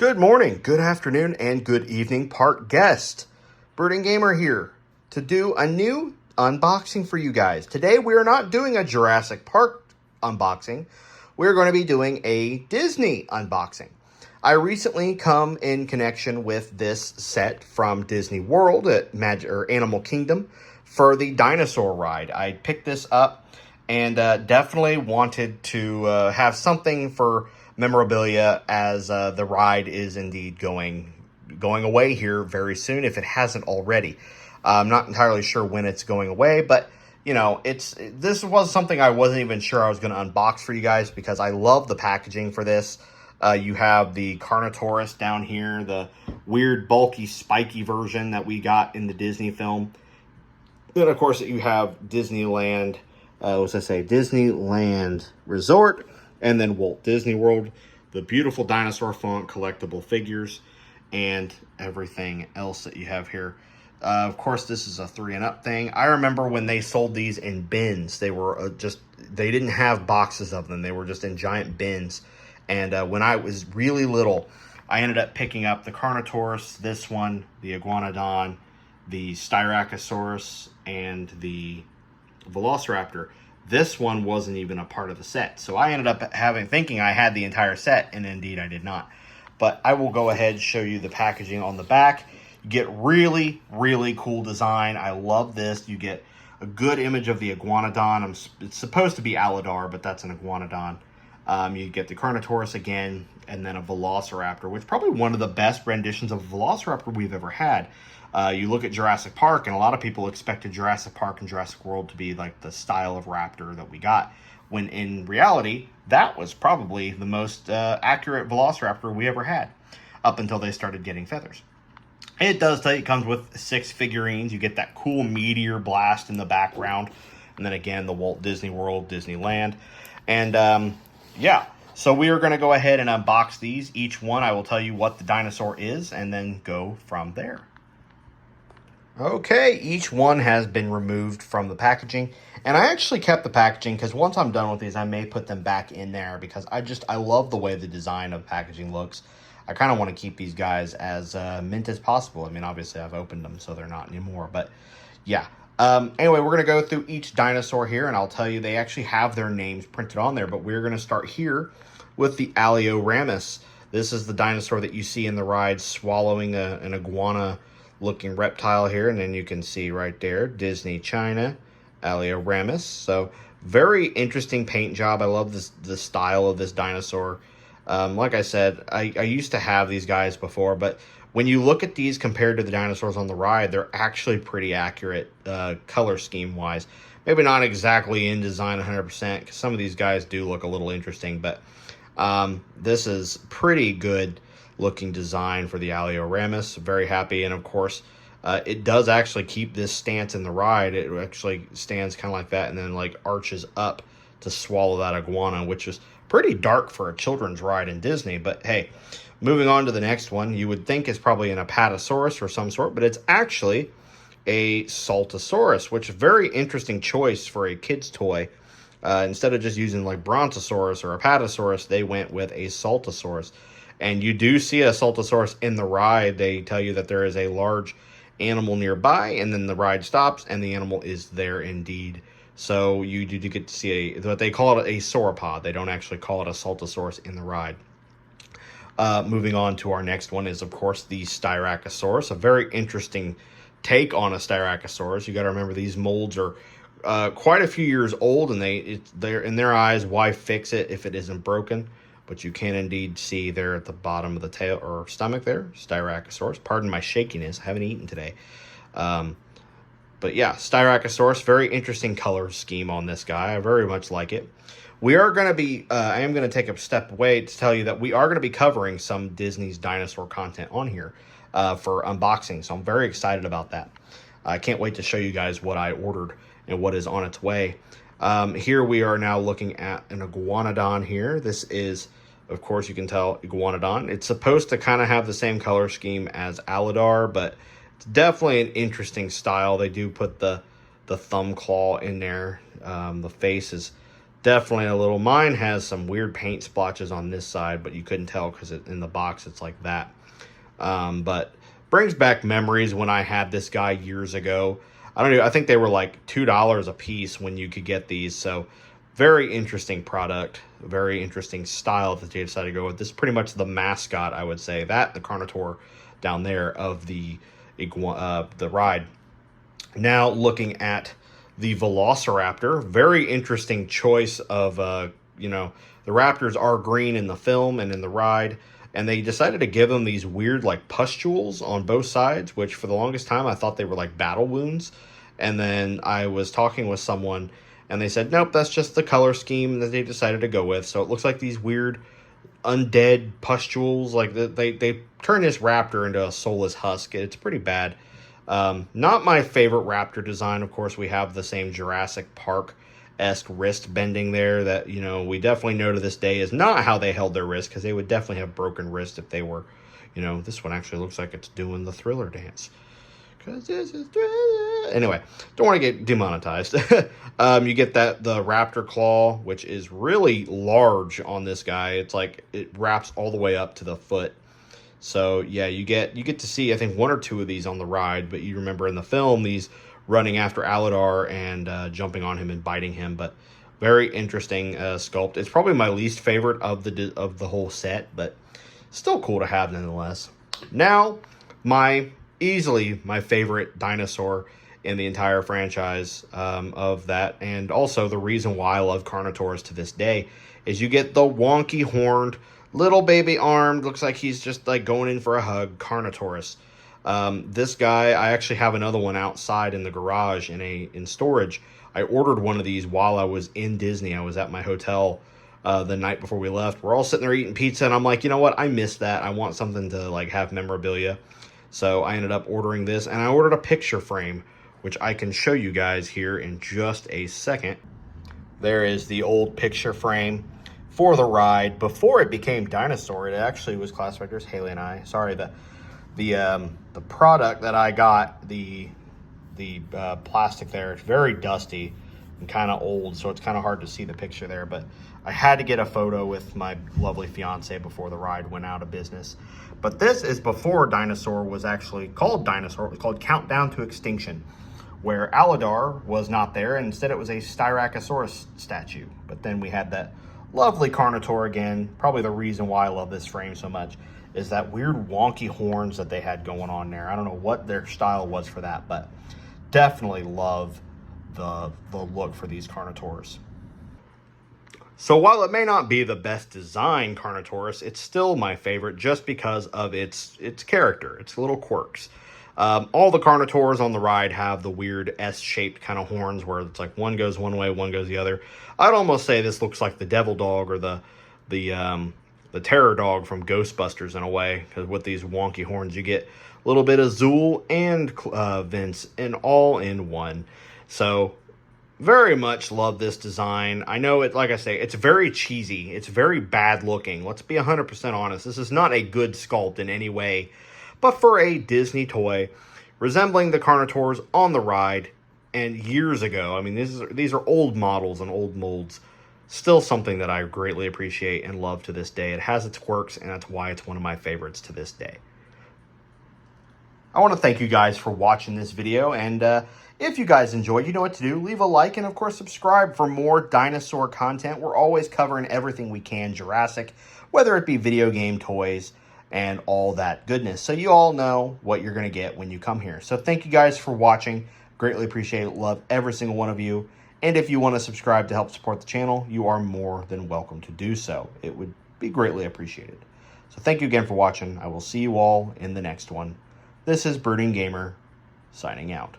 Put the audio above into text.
Good morning, good afternoon, and good evening, park guest. Birding Gamer here to do a new unboxing for you guys. Today we are not doing a Jurassic Park unboxing. We're going to be doing a Disney unboxing. I recently come in connection with this set from Disney World at Animal Kingdom for the dinosaur ride. I picked this up and definitely wanted to have something for memorabilia as the ride is indeed going away here very soon if it hasn't already. I'm not entirely sure when it's going away, but you know, this was something I wasn't even sure I was going to unbox for you guys because I love the packaging for this. You have the Carnotaurus down here, the weird bulky spiky version that we got in the Disney film. Then of course you have Disneyland, Disneyland Resort, and then Walt Disney World, the beautiful dinosaur font collectible figures, and everything else that you have here. Of course, this is a 3 and up thing. I remember when they sold these in bins. They were they didn't have boxes of them. They were just in giant bins. And when I was really little, I ended up picking up the Carnotaurus, this one, the Iguanodon, the Styracosaurus, and the Velociraptor. This one wasn't even a part of the set. So I ended up thinking I had the entire set, and indeed I did not. But I will go ahead and show you the packaging on the back. You get really, really cool design. I love this. You get a good image of the Iguanodon. It's supposed to be Alidar, but that's an Iguanodon. You get the Carnotaurus again, and then a Velociraptor, which is probably one of the best renditions of a Velociraptor we've ever had. You look at Jurassic Park, and a lot of people expected Jurassic Park and Jurassic World to be like the style of raptor that we got, when in reality, that was probably the most accurate Velociraptor we ever had, up until they started getting feathers. It does tell you it comes with 6 figurines. You get that cool meteor blast in the background, and then again, the Walt Disney World, Disneyland. And yeah, so we are going to go ahead and unbox these. Each one, I will tell you what the dinosaur is, and then go from there. Okay, each one has been removed from the packaging, and I actually kept the packaging because once I'm done with these, I may put them back in there because I love the way the design of the packaging looks. I kind of want to keep these guys as mint as possible. I mean, obviously, I've opened them, so they're not anymore, but yeah. Anyway, we're going to go through each dinosaur here, and I'll tell you, they actually have their names printed on there, but we're going to start here with the Alioramus. This is the dinosaur that you see in the ride swallowing an iguana looking reptile here, and then you can see right there, Disney China, Alioramus. So very interesting paint job. I love the style of this dinosaur. Like I said, I used to have these guys before, but when you look at these compared to the dinosaurs on the ride, they're actually pretty accurate color scheme wise. Maybe not exactly in design 100%, because some of these guys do look a little interesting, but this is pretty good looking design for the Alioramus. Very happy. And of course, it does actually keep this stance in the ride. It actually stands kind of like that and then like arches up to swallow that iguana, which is pretty dark for a children's ride in Disney. But hey, moving on to the next one, you would think it's probably an Apatosaurus or some sort, but it's actually a Saltosaurus, which is a very interesting choice for a kid's toy. Instead of just using like Brontosaurus or Apatosaurus, they went with a Saltosaurus. And you do see a Saltosaurus in the ride. They tell you that there is a large animal nearby, and then the ride stops, and the animal is there indeed. So you do get to see what they call it, a sauropod. They don't actually call it a Saltosaurus in the ride. Moving on to our next one is, of course, the Styracosaurus. A very interesting take on a Styracosaurus. You got to remember these molds are quite a few years old, and they're in their eyes, why fix it if it isn't broken? But you can indeed see there at the bottom of the tail or stomach there, Styracosaurus. Pardon my shakiness. I haven't eaten today. But yeah, Styracosaurus, very interesting color scheme on this guy. I very much like it. We are going to be, I am going to take a step away to tell you that we are going to be covering some Disney's dinosaur content on here for unboxing. So I'm very excited about that. I can't wait to show you guys what I ordered and what is on its way. Here we are now looking at an Iguanodon here. This is, of course, you can tell Iguanodon. It's supposed to kind of have the same color scheme as Alidar, but it's definitely an interesting style. They do put the thumb claw in there. The face is Definitely a little. Mine has some weird paint splotches on this side, but you couldn't tell because in the box it's like that. But brings back memories when I had this guy years ago. I don't know. I think they were like $2 a piece when you could get these. So very interesting product, very interesting style that they decided to go with. This is pretty much the mascot, I would say. That the Carnotaur down there of the ride. Now looking at the Velociraptor, very interesting choice of the Raptors are green in the film and in the ride, and they decided to give them these weird like pustules on both sides, which for the longest time I thought they were like battle wounds. And then I was talking with someone and they said, nope, that's just the color scheme that they decided to go with. So it looks like these weird undead pustules. Like they turn this raptor into a soulless husk. It's pretty bad. Not my favorite raptor design. Of course, we have the same Jurassic Park-esque wrist bending there that, we definitely know to this day is not how they held their wrist, because they would definitely have broken wrist if they were, this one actually looks like it's doing the Thriller dance. Because this is Thriller. Anyway, don't want to get demonetized. You get the raptor claw, which is really large on this guy. It's like it wraps all the way up to the foot. So yeah, you get to see, I think, one or two of these on the ride, but you remember in the film these running after Aladar and jumping on him and biting him. But very interesting sculpt. It's probably my least favorite of the whole set, but still cool to have nonetheless. Now, easily my favorite dinosaur in the entire franchise of that, and also the reason why I love Carnotaurus to this day, is you get the wonky horned little baby armed, looks like he's just like going in for a hug, Carnotaurus. This guy, I actually have another one outside in the garage in storage. I ordered one of these while I was in Disney. I was at my hotel the night before we left. We're all sitting there eating pizza, and I'm like, you know what? I missed that. I want something to like have memorabilia. So I ended up ordering this, and I ordered a picture frame, which I can show you guys here in just a second. There is the old picture frame for the ride. Before it became Dinosaur, it actually was classified. There's Haley and I. Sorry, the product that I got, the plastic there, it's very dusty and kind of old, so it's kind of hard to see the picture there. But I had to get a photo with my lovely fiance before the ride went out of business. But this is before Dinosaur was actually called Dinosaur. It was called Countdown to Extinction, where Aladar was not there, and instead it was a Styracosaurus statue. But then we had that lovely Carnotaur again. Probably the reason why I love this frame so much is that weird wonky horns that they had going on there. I don't know what their style was for that, but definitely love the look for these Carnotaurs. So while it may not be the best design Carnotaurus, it's still my favorite just because of its character, its little quirks. All the Carnotaurs on the ride have the weird S-shaped kind of horns where it's like one goes one way, one goes the other. I'd almost say this looks like the Devil Dog or the Terror Dog from Ghostbusters in a way, because with these wonky horns you get a little bit of Zool and Vince and all in one. So very much love this design. I know it, like I say, it's very cheesy. It's very bad looking. Let's be 100% honest. This is not a good sculpt in any way. But for a Disney toy resembling the Carnotaurs on the ride and years ago, I mean, these are old models and old molds. Still something that I greatly appreciate and love to this day. It has its quirks, and that's why it's one of my favorites to this day. I want to thank you guys for watching this video, and if you guys enjoyed, you know what to do. Leave a like and, of course, subscribe for more dinosaur content. We're always covering everything we can Jurassic, whether it be video game, toys, and all that goodness. So you all know what you're going to get when you come here. So thank you guys for watching. Greatly appreciate it. Love every single one of you. And if you want to subscribe to help support the channel, you are more than welcome to do so. It would be greatly appreciated. So thank you again for watching. I will see you all in the next one. This is Brooding Gamer, signing out.